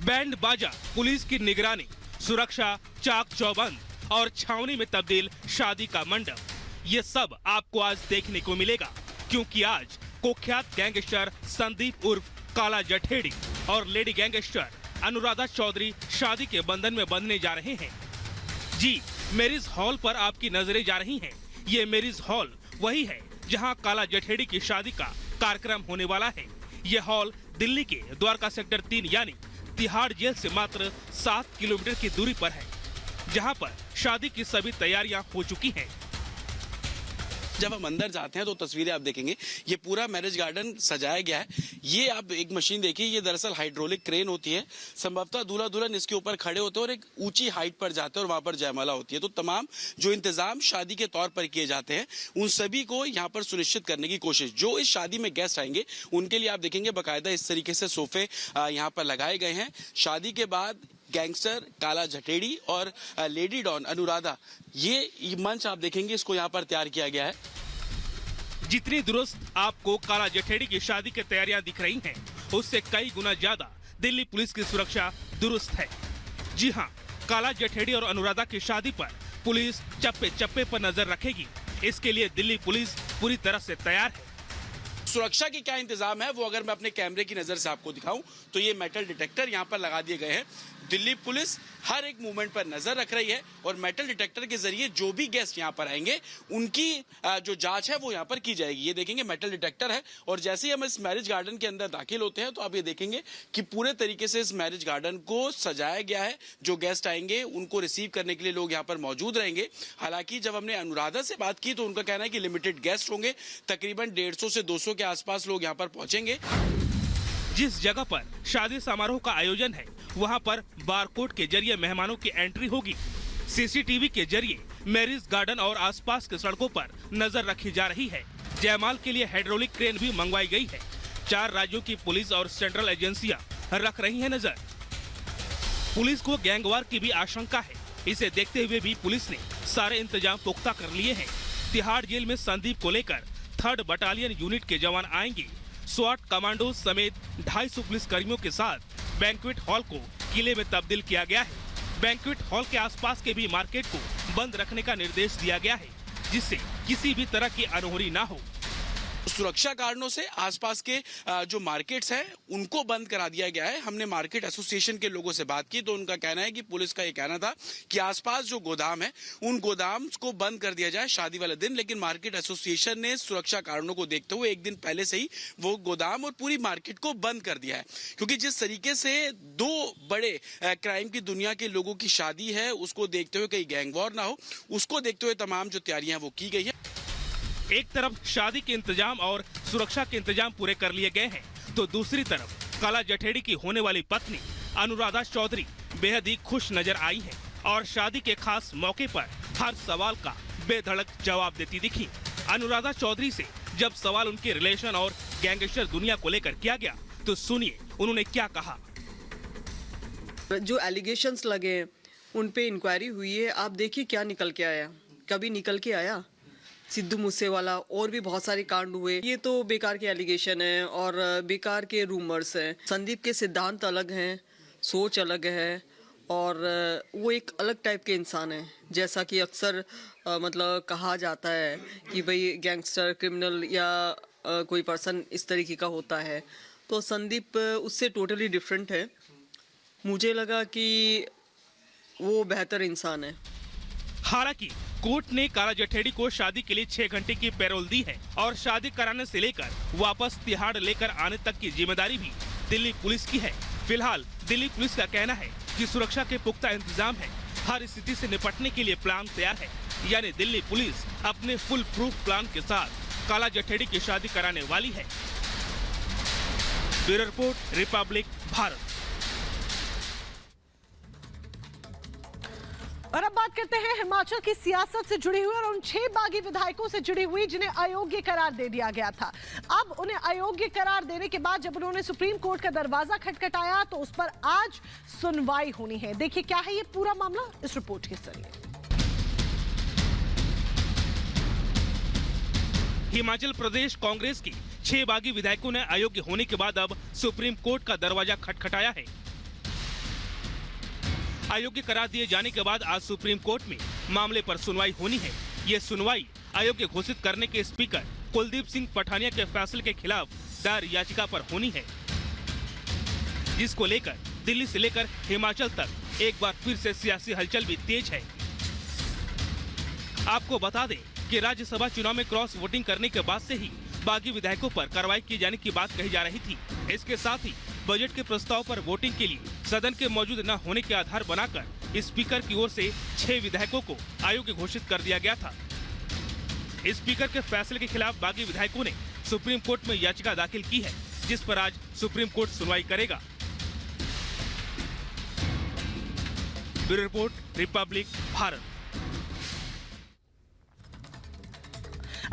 Band बाजा, police की निगरानी, सुरक्षा चाक चौबंद और छावनी में तब्दील शादी का मंडप, ये सब आपको आज देखने को मिलेगा, क्योंकि आज कुख्यात गैंगस्टर संदीप उर्फ काला जठेड़ी और लेडी गैंगस्टर अनुराधा चौधरी शादी के बंधन में बंधने जा रहे हैं। जी, मैरिज हॉल पर आपकी नजरें जा रही हैं। ये मैरिज हॉल वही है जहां काला जठेड़ी की शादी का कार्यक्रम होने वाला है। ये हॉल दिल्ली के द्वारका सेक्टर 3 यानी तिहाड़ जेल से मात्र 7 किलोमीटर की दूरी पर है, जहां पर शादी की सभी तैयारियां हो चुकी हैं। जब हम अंदर जाते हैं तो तस्वीरें आप देखेंगे, ये पूरा मैरिज गार्डन सजाया गया है। ये आप एक मशीन देखिए, ये दरअसल हाइड्रोलिक क्रेन होती है। संभवतः दूल्हा दुल्हन इसके ऊपर खड़े होते हैं और एक ऊंची हाइट पर जाते हैं और वहां पर जयमाला होती है। तो तमाम जो इंतजाम शादी के तौर पर किए जाते हैं, उन सभी को यहाँ पर सुनिश्चित करने की कोशिश। जो इस शादी में गेस्ट आएंगे उनके लिए आप देखेंगे बाकायदा इस तरीके से सोफे यहाँ पर लगाए गए हैं। शादी के बाद गैंगस्टर काला जठेड़ी और लेडी डॉन अनुराधा, ये मंच आप देखेंगे, इसको यहाँ पर तैयार किया गया है। जितनी दुरुस्त आपको काला जठेड़ी की शादी की तैयारियां दिख रही हैं, उससे कई गुना ज्यादा दिल्ली पुलिस की सुरक्षा दुरुस्त है। जी हां, काला जठेड़ी और अनुराधा की शादी पर पुलिस चप्पे चप्पे पर नजर रखेगी। इसके लिए दिल्ली पुलिस पूरी तरह से तैयार है। सुरक्षा के क्या इंतजाम है वो अगर मैं अपने कैमरे की नजर से आपको दिखाऊं तो ये मेटल डिटेक्टर यहाँ पर लगा दिए गए हैं। दिल्ली पुलिस हर एक मूवमेंट पर नजर रख रही है और मेटल डिटेक्टर के जरिए जो भी गेस्ट यहाँ पर आएंगे उनकी जो जांच है वो यहाँ पर की जाएगी। ये देखेंगे मेटल डिटेक्टर है और जैसे ही हम इस मैरिज गार्डन के अंदर दाखिल होते हैं तो आप ये देखेंगे कि पूरे तरीके से इस मैरिज गार्डन को सजाया गया है। जो गेस्ट आएंगे उनको रिसीव करने के लिए लोग यहाँ पर मौजूद रहेंगे। हालांकि जब हमने अनुराधा से बात की तो उनका कहना है कि लिमिटेड गेस्ट होंगे, तकरीबन 150 से 200 के आसपास लोग यहाँ पर पहुंचेंगे। जिस जगह पर शादी समारोह का आयोजन है वहां पर बारकोड के जरिए मेहमानों की एंट्री होगी। सीसीटीवी के जरिए मैरिज गार्डन और आसपास के सड़कों पर नजर रखी जा रही है। जयमाल के लिए हाइड्रोलिक क्रेन भी मंगवाई गई है। 4 राज्यों की पुलिस और सेंट्रल एजेंसियां रख रही हैं नजर। पुलिस को गैंगवार की भी आशंका है। इसे देखते हुए भी पुलिस ने सारे इंतजाम पुख्ता कर लिए हैं। तिहाड़ जेल में संदीप को लेकर 3rd बटालियन यूनिट के जवान आएंगे। स्वाट कमांडो समेत 250 पुलिस कर्मियों के साथ बैंक्वेट हॉल को किले में तब्दील किया गया है। बैंक्वेट हॉल के आसपास के भी मार्केट को बंद रखने का निर्देश दिया गया है, जिससे किसी भी तरह की अनहोनी ना हो। सुरक्षा कारणों से आसपास के जो मार्केट्स हैं उनको बंद करा दिया गया है। हमने मार्केट एसोसिएशन के लोगों से बात की तो उनका कहना है कि पुलिस का ये कहना था कि आसपास जो गोदाम है उन गोदाम को बंद कर दिया जाए शादी वाले दिन, लेकिन मार्केट एसोसिएशन ने सुरक्षा कारणों को देखते हुए एक दिन पहले से ही वो गोदाम और पूरी मार्केट को बंद कर दिया है। क्योंकि जिस तरीके से 2 बड़े क्राइम की दुनिया के लोगों की शादी है उसको देखते हुए कहीं गैंगवॉर ना हो, उसको देखते हुए तमाम जो तैयारियां वो की गई है। एक तरफ शादी के इंतजाम और सुरक्षा के इंतजाम पूरे कर लिए गए हैं, तो दूसरी तरफ काला जठेड़ी की होने वाली पत्नी अनुराधा चौधरी बेहद ही खुश नजर आई है और शादी के खास मौके पर हर सवाल का बेधड़क जवाब देती दिखी। अनुराधा चौधरी से जब सवाल उनके रिलेशन और गैंगस्टर दुनिया को लेकर किया गया तो सुनिए उन्होंने क्या कहा। जो एलिगेशंस लगे उन पे इंक्वायरी हुई है, आप देखिए क्या निकल के आया। कभी निकल के आया सिद्धू मूसेवाला और भी बहुत सारे कांड हुए। ये तो बेकार के एलिगेशन है और बेकार के रूमर्स हैं। संदीप के सिद्धांत अलग हैं, सोच अलग है और वो एक अलग टाइप के इंसान है। जैसा कि अक्सर मतलब कहा जाता है कि भाई गैंगस्टर क्रिमिनल या कोई पर्सन इस तरीके का होता है, तो संदीप उससे टोटली डिफरेंट है। मुझे लगा कि वो बेहतर इंसान है। हालांकि कोर्ट ने काला जठेड़ी को शादी के लिए 6 घंटे की पैरोल दी है और शादी कराने से लेकर वापस तिहाड़ लेकर आने तक की जिम्मेदारी भी दिल्ली पुलिस की है। फिलहाल दिल्ली पुलिस का कहना है कि सुरक्षा के पुख्ता इंतजाम है। हर स्थिति से निपटने के लिए प्लान तैयार है। यानी दिल्ली पुलिस अपने फुल प्रूफ प्लान के साथ काला जठेड़ी की शादी कराने वाली है। Bureau report, republic Bharat. और अब बात करते हैं हिमाचल की सियासत से जुड़ी हुई और उन 6 बागी विधायकों से जुड़ी हुई जिन्हें अयोग्य करार दे दिया गया था। अब उन्हें अयोग्य करार देने के बाद जब उन्होंने सुप्रीम कोर्ट का दरवाजा खटखटाया तो उस पर आज सुनवाई होनी है। देखिए क्या है ये पूरा मामला इस रिपोर्ट के जरिए। हिमाचल प्रदेश कांग्रेस की 6 बागी विधायकों ने अयोग्य होने के बाद अब सुप्रीम कोर्ट का दरवाजा खटखटाया है। अयोग्य करार दिए जाने के बाद आज सुप्रीम कोर्ट में मामले पर सुनवाई होनी है। ये सुनवाई अयोग्य घोषित करने के स्पीकर कुलदीप सिंह पठानिया के फैसले के खिलाफ दायर याचिका पर होनी है, जिसको लेकर दिल्ली से लेकर हिमाचल तक एक बार फिर से सियासी हलचल भी तेज है। आपको बता दें कि राज्यसभा चुनाव में क्रॉस वोटिंग करने के बाद से ही बागी विधायकों पर कार्रवाई किए जाने की बात कही जा रही थी। इसके साथ ही बजट के प्रस्ताव पर वोटिंग के लिए सदन के मौजूद न होने के आधार बनाकर स्पीकर की ओर से 6 विधायकों को अयोग्य घोषित कर दिया गया था। स्पीकर के फैसले के खिलाफ बागी विधायकों ने सुप्रीम कोर्ट में याचिका दाखिल की है, जिस पर आज सुप्रीम कोर्ट सुनवाई करेगा। Bureau report, republic Bharat.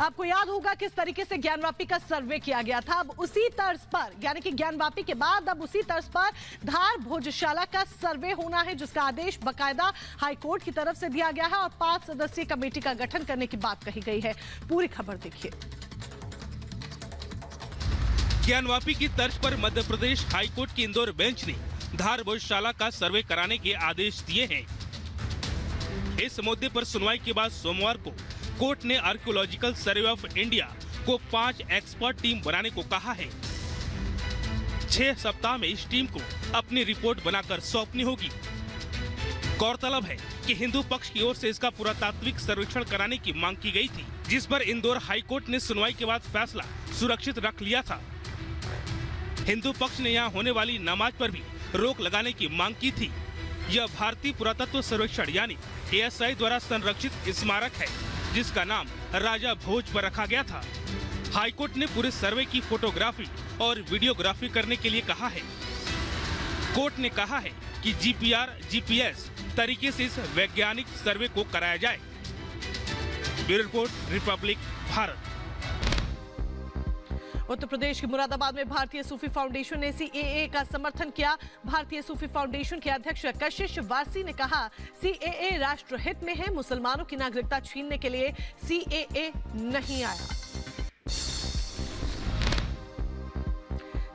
आपको याद होगा किस तरीके से ज्ञानवापी का सर्वे किया गया था। अब उसी तर्ज पर, यानी कि ज्ञानवापी के बाद अब उसी तर्ज पर धार भोजशाला का सर्वे होना है, जिसका आदेश बकायदा हाईकोर्ट की तरफ से दिया गया है और 5 सदस्यीय कमेटी का गठन करने की बात कही गई है। पूरी खबर देखिए। ज्ञानवापी की तर्ज पर मध्य प्रदेश हाईकोर्ट की इंदौर बेंच ने धार भोजशाला का सर्वे कराने के आदेश दिए हैं। इस मुद्दे पर सुनवाई के बाद सोमवार को कोर्ट ने आर्कियोलॉजिकल सर्वे ऑफ इंडिया को 5 एक्सपर्ट टीम बनाने को कहा है। 6 सप्ताह में इस टीम को अपनी रिपोर्ट बनाकर सौंपनी होगी। गौरतलब है कि हिंदू पक्ष की ओर से इसका पुरातात्विक सर्वेक्षण कराने की मांग की गई थी, जिस पर इंदौर हाईकोर्ट ने सुनवाई के बाद फैसला सुरक्षित रख लिया था। हिंदू पक्ष ने यहाँ होने वाली नमाज पर भी रोक लगाने की मांग की थी। यह भारतीय पुरातत्व सर्वेक्षण यानी ASI द्वारा संरक्षित स्मारक है, जिसका नाम राजा भोज पर रखा गया था। हाईकोर्ट ने पूरे सर्वे की फोटोग्राफी और वीडियोग्राफी करने के लिए कहा है। कोर्ट ने कहा है कि GPR GPS तरीके से इस वैज्ञानिक सर्वे को कराया जाए। Bureau report, republic Bharat. Uttar Pradesh के मुरादाबाद में भारतीय सूफी फाउंडेशन ने CAA का समर्थन किया। भारतीय सूफी फाउंडेशन के अध्यक्ष कशिश वारसी ने कहा, CAA राष्ट्रहित में है, मुसलमानों की नागरिकता छीनने के लिए CAA नहीं आया।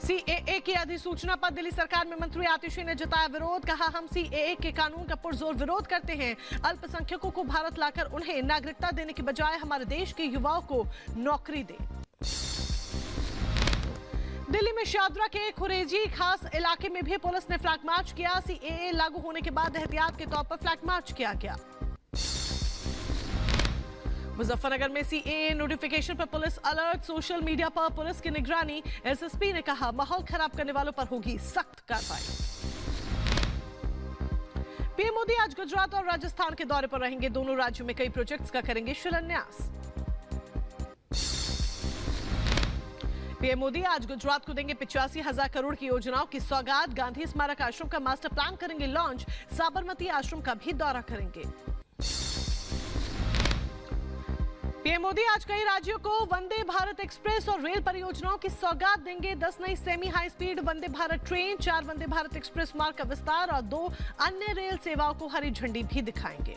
CAA की अधिसूचना पर दिल्ली सरकार में मंत्री आतिशी ने जताया विरोध। कहा, हम CAA के कानून का पुरजोर विरोध करते हैं। अल्पसंख्यकों को भारत लाकर उन्हें नागरिकता देने के बजाय हमारे देश के युवाओं को नौकरी दे। दिल्ली में शादरा के खुरेजी खास इलाके में भी पुलिस ने फ्लैग मार्च किया। CAA लागू होने के बाद एहतियात के तौर पर फ्लैग मार्च किया गया। मुजफ्फरनगर में CAA नोटिफिकेशन पर पुलिस अलर्ट, सोशल मीडिया पर पुलिस की निगरानी। SSP ने कहा, माहौल खराब करने वालों पर होगी सख्त कार्रवाई। पीएम मोदी आज गुजरात और राजस्थान के दौरे पर रहेंगे। दोनों राज्यों में कई प्रोजेक्ट्स का करेंगे शिलान्यास। पीएम मोदी आज गुजरात को देंगे 85,000 करोड़ की योजनाओं की सौगात। गांधी स्मारक आश्रम का मास्टर प्लान करेंगे लॉन्च। साबरमती आश्रम का भी दौरा करेंगे। पीएम मोदी आज कई राज्यों को वंदे भारत एक्सप्रेस और रेल परियोजनाओं की सौगात देंगे। 10 नई semi high speed Vande Bharat train, 4 Vande Bharat express मार्ग का विस्तार और 2 अन्य रेल सेवाओं को हरी झंडी भी दिखाएंगे।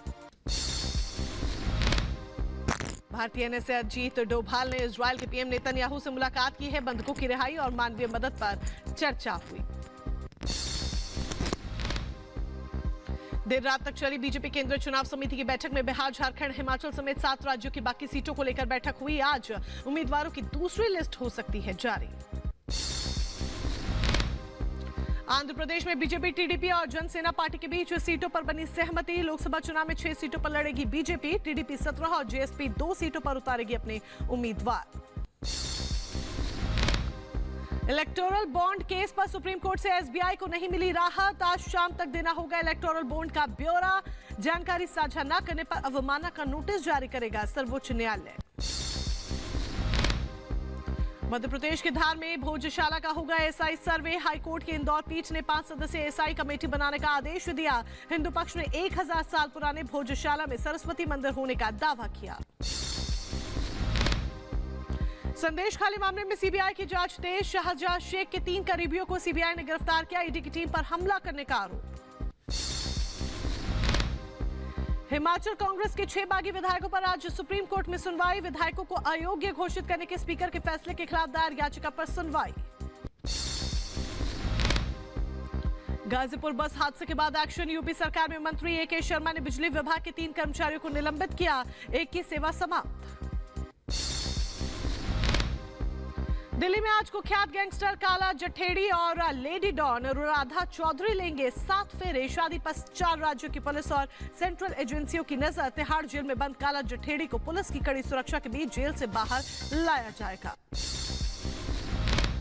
भारतीय NSA अजीत डोभाल ने इजरायल के पीएम नेतन्याहू से मुलाकात की है। बंधकों की रिहाई और मानवीय मदद पर चर्चा हुई। देर रात तक चली बीजेपी केंद्रीय चुनाव समिति की बैठक में बिहार, झारखंड, हिमाचल समेत 7 राज्यों की बाकी सीटों को लेकर बैठक हुई। आज उम्मीदवारों की दूसरी लिस्ट हो सकती है जारी। आंध्र प्रदेश में बीजेपी, टीडीपी और जनसेना पार्टी के बीच सीटों पर बनी सहमति। लोकसभा चुनाव में 6 सीटों पर लड़ेगी बीजेपी, टीडीपी 17 और जेएसपी 2 सीटों पर उतारेगी अपने उम्मीदवार। इलेक्टोरल बॉन्ड केस पर सुप्रीम कोर्ट से एसबीआई को नहीं मिली राहत। आज शाम तक देना होगा इलेक्टोरल बॉन्ड का ब्यौरा। जानकारी साझा न करने पर अवमानना का नोटिस जारी करेगा सर्वोच्च न्यायालय। मध्य प्रदेश के धार में भोजशाला का होगा एसआई सर्वे। हाईकोर्ट की इंदौर पीठ ने 5 सदस्यीय एसआई कमेटी बनाने का आदेश दिया। हिंदू पक्ष ने 1000 साल पुराने भोजशाला में सरस्वती मंदिर होने का दावा किया। संदेश खाली मामले में सीबीआई की जांच तेज। शाहजहां शेख के 3 करीबियों को सीबीआई ने गिरफ्तार किया। ईडी की टीम पर हमला करने का आरोप। हिमाचल कांग्रेस के 6 बागी विधायकों पर आज सुप्रीम कोर्ट में सुनवाई। विधायकों को अयोग्य घोषित करने के स्पीकर के फैसले के खिलाफ दायर याचिका पर सुनवाई। गाजीपुर बस हादसे के बाद एक्शन। यूपी सरकार में मंत्री ए.के. शर्मा ने बिजली विभाग के 3 कर्मचारियों को निलंबित किया, एक की सेवा समाप्त। दिल्ली में आज कुख्यात गैंगस्टर काला जठेड़ी और लेडी डॉन राधा चौधरी लेंगे 7 फेरे। शादी पर 4 राज्यों की पुलिस और सेंट्रल एजेंसियों की नजर। तिहाड़ जेल में बंद काला जठेड़ी को पुलिस की कड़ी सुरक्षा के बीच जेल से बाहर लाया जाएगा।